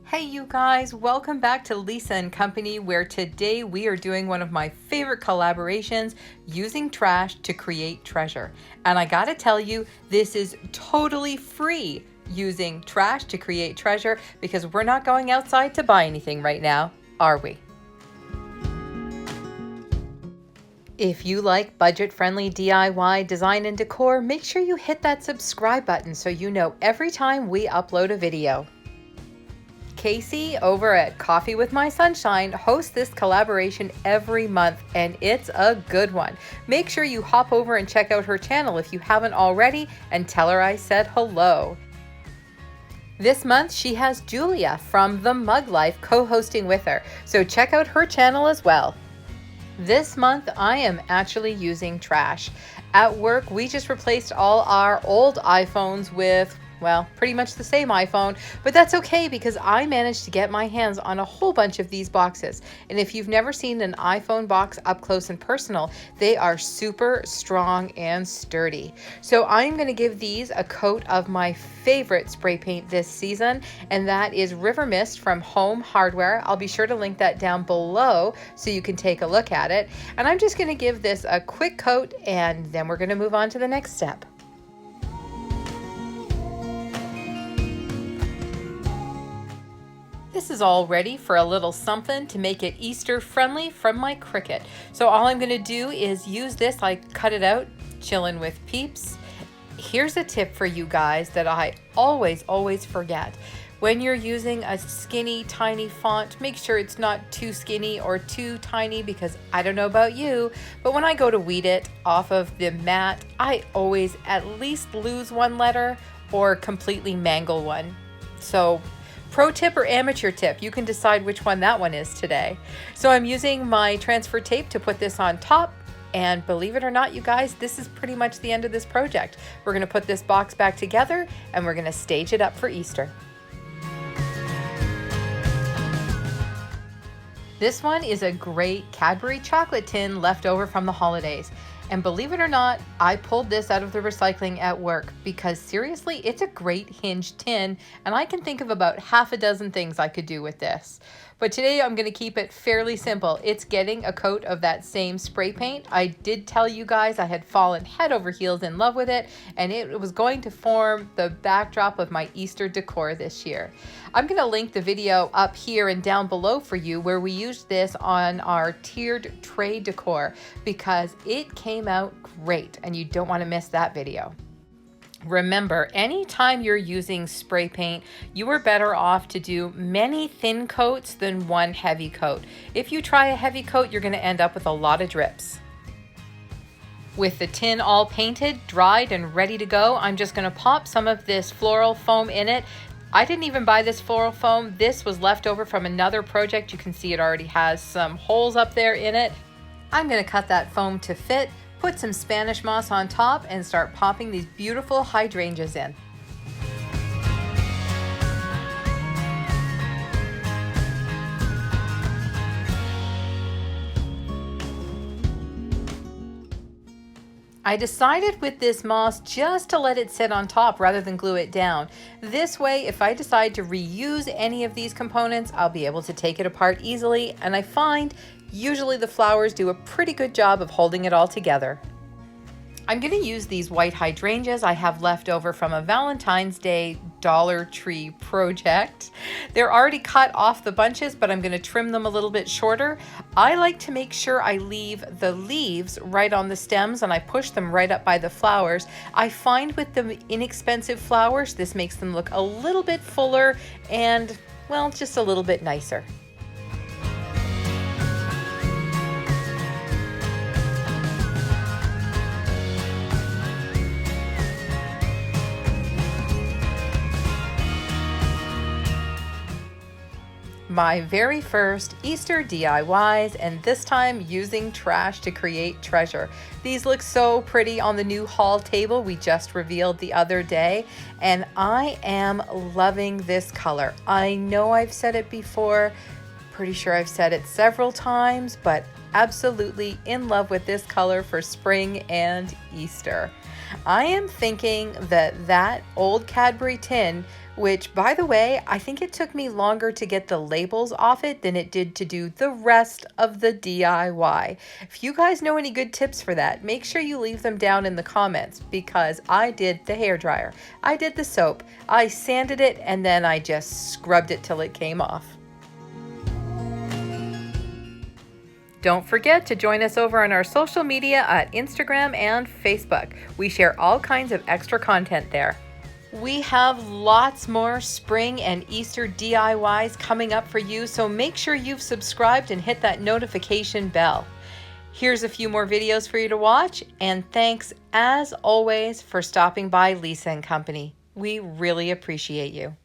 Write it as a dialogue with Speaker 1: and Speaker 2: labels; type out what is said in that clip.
Speaker 1: Hey you guys, welcome back to Lisa and Company, where today we are doing one of my favorite collaborations, using trash to create treasure. And I gotta tell you, this is totally free, using trash to create treasure, because we're not going outside to buy anything right now, are we? If you like budget-friendly DIY design and decor, make sure you hit that subscribe button so you know every time we upload a video. Casey over at Coffee with My Sunshine hosts this collaboration every month, and it's a good one. Make sure you hop over and check out her channel if you haven't already, and tell her I said hello. This month she has Julia from The Mug Life co-hosting with her, so check out her channel as well. This month I am actually using trash. At work we just replaced all our old iPhones with, well, pretty much the same iPhone, but that's okay because I managed to get my hands on a whole bunch of these boxes. And if you've never seen an iPhone box up close and personal, they are super strong and sturdy. So I'm going to give these a coat of my favorite spray paint this season, and that is River Mist from Home Hardware. I'll be sure to link that down below so you can take a look at it. And I'm just going to give this a quick coat, and then we're going to move on to the next step. This is all ready for a little something to make it Easter friendly from my Cricut. So all I'm gonna do is use this. I cut it out, chillin' with peeps. Here's a tip for you guys that I always forget. When you're using a skinny, tiny font, make sure it's not too skinny or too tiny, because I don't know about you, but when I go to weed it off of the mat, I always at least lose one letter or completely mangle one. So pro tip or amateur tip, you can decide which one that one is today. So I'm using my transfer tape to put this on top, and believe it or not, you guys, this is pretty much the end of this project. We're gonna put this box back together and we're gonna stage it up for Easter. This one is a great Cadbury chocolate tin left over from the holidays. And believe it or not, I pulled this out of the recycling at work because seriously, it's a great hinged tin, and I can think of about half a dozen things I could do with this. But today I'm going to keep it fairly simple. It's getting a coat of that same spray paint. I did tell you guys I had fallen head over heels in love with it, and it was going to form the backdrop of my Easter decor this year. I'm going to link the video up here and down below for you where we used this on our tiered tray decor because it came out great, and you don't want to miss that video. Remember, anytime you're using spray paint, you are better off to do many thin coats than one heavy coat. If you try a heavy coat, you're going to end up with a lot of drips. With the tin all painted, dried, and ready to go, I'm just going to pop some of this floral foam in it. I didn't even buy this floral foam. This was left over from another project. You can see it already has some holes up there in it. I'm going to cut that foam to fit, put some Spanish moss on top, and start popping these beautiful hydrangeas in. I decided with this moss just to let it sit on top rather than glue it down. This way, if I decide to reuse any of these components, I'll be able to take it apart easily, and I find usually the flowers do a pretty good job of holding it all together. I'm going to use these white hydrangeas I have left over from a Valentine's Day Dollar Tree project. They're already cut off the bunches, but I'm going to trim them a little bit shorter. I like to make sure I leave the leaves right on the stems, and I push them right up by the flowers. I find with the inexpensive flowers, this makes them look a little bit fuller and, well, just a little bit nicer. My very first Easter DIYs, and this time using trash to create treasure. These look so pretty on the new haul table we just revealed the other day, and I am loving this color. I know I've said it before, pretty sure I've said it several times, but absolutely in love with this color for spring and Easter. I am thinking that that old Cadbury tin which, by the way, I think it took me longer to get the labels off it than it did to do the rest of the DIY. If you guys know any good tips for that, make sure you leave them down in the comments, because I did the hairdryer, I did the soap, I sanded it, and then I just scrubbed it till it came off. Don't forget to join us over on our social media at Instagram and Facebook. We share all kinds of extra content there. We have lots more spring and Easter DIYs coming up for you, so make sure you've subscribed and hit that notification bell. Here's a few more videos for you to watch, and thanks as always for stopping by Lisa & Company. We really appreciate you.